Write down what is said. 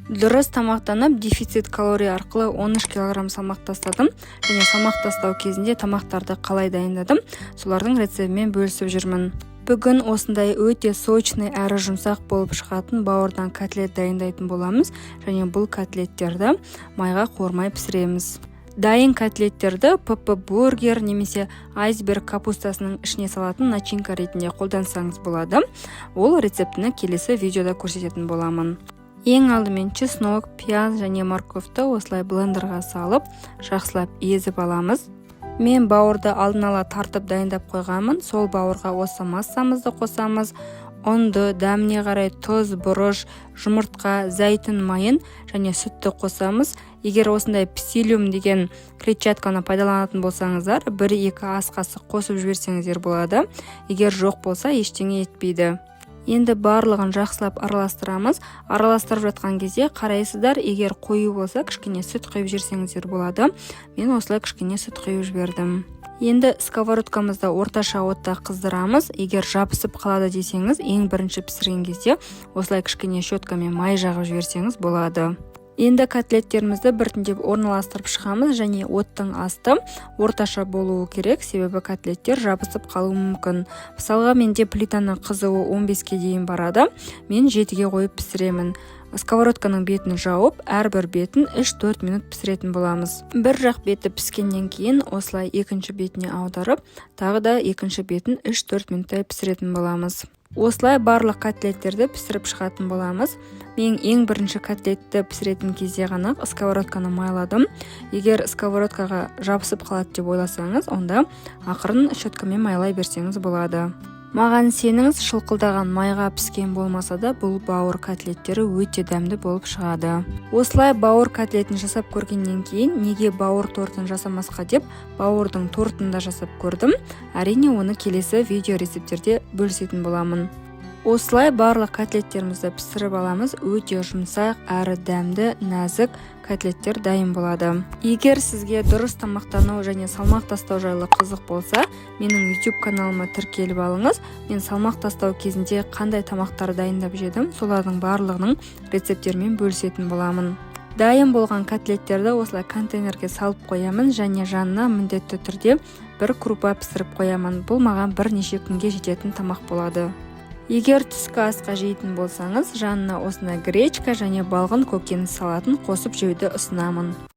Дұрыс тамақтанып, дефицит калория арқылы 13 кг салмақ тастадым, және салмақ тастау кезінде тамақтарды қалай дайындадым, солардың рецептімен бөлісіп жүрмін. Бүгін осындай өте сочный әрі жұмсақ болып шығатын бауырдан котлет дайындайтын боламыз, және бұл котлеттерді майға қуырмай пісіреміз. Дайын котлеттерді ПП бургер немесе айсберг капустасының ішіне салатын начинка ретінде қолдансаңыз болады. Ол рецептіні келесі видеода көрсететін боламын. Ең алдымен чеснок, пияз және морковты осылай блендерға салып, жақсылап езіп аламыз. Мен бауырды алдын ала тартып дайындап қойғанмын. Сол бауырға осы массамызды қосамыз. Ұнды, дәміне қарай тұз, бұрыш, жұмыртқа, зәйтүн майын және сүтті қосамыз. Егер осындай псилиум деген клетчатканы пайдаланатын болсаңыздар, 1-2 ас қасық қосып жіберсеңіздер болады. Егер жоқ болса, ештеңе етпейді. Енді барлығын жақсылап араластырамыз. Араластырып жатқан кезде қарайсыздар, егер қою болса, кішкене сүт құйып жіберсеңіздер болады. Мен осылай кішкене сүт құйып жібердім. Енді сковородкамызды орташа отта қыздырамыз. Егер жабысып қалады десеңіз, ең бірінші пісірген кезде осылай кішкене щеткамен май жағып жіберсеңіз болады. Енді котлеттерімізді біртіндеп орналастырып шығамыз, және оттың асты орташа болуы керек, себебі котлеттер жабысып қалуы мүмкін. Мысалға, менде плитаның қызуы 15-ке дейін барады. Мен 7-ге қойып пісіремін. Сковородканың бетін жауып, әрбір бетін 3-4 минут пісіретін боламыз. Бір жақ беті піскеннен кейін осылай екінші бетіне аударып, тағы да екінші бетін 3-4 минуттай пісіретін боламыз. Осылай барлық котлеттерді пісіріп шығатын боламыз. Мен ең бірінші котлетті пісіретін кезде ғана сковородканы майладым. Егер сковородкаға жабысып қалады деп ойласаңыз, онда ақырын щеткамен майлай берсеңіз болады. Маған сеніңіз, шылқылдаған майға піскен болмаса да, бұл бауыр котлеттері өте дәмді болып шығады. Осылай бауыр котлетін жасап көргеннен кейін, неге бауыр тортын жасамасқа деп, бауырдың тортын да жасап көрдім. Әрине, оны келесі видео рецепттерде бөлісетін боламын. Осылай барлық котлеттерімізді пісіріп аламыз. Өте жұмсақ әрі дәмді, нәзік котлеттер дайын болады. Егер сізге дұрыс тамақтану және салмақ тастау жайлы қызық болса, менің YouTube каналыма тіркеліп алыңыз. Мен салмақ тастау кезінде қандай тамақтар дайындап жедім, солардың барлығының рецепттерімен бөлісетін боламын. Дайын болған котлеттерді осылай контейнерге салып қоямын, және жанына міндетті түрде бір крупа пісіріп қоямын. Бұл маған бірнеше күнге жететін тамақ болады. Егер түскі асқа жейтін болсаңыз, жанына осындай гречка және балғын көкөніс салатын қосып жеуді ұсынамын.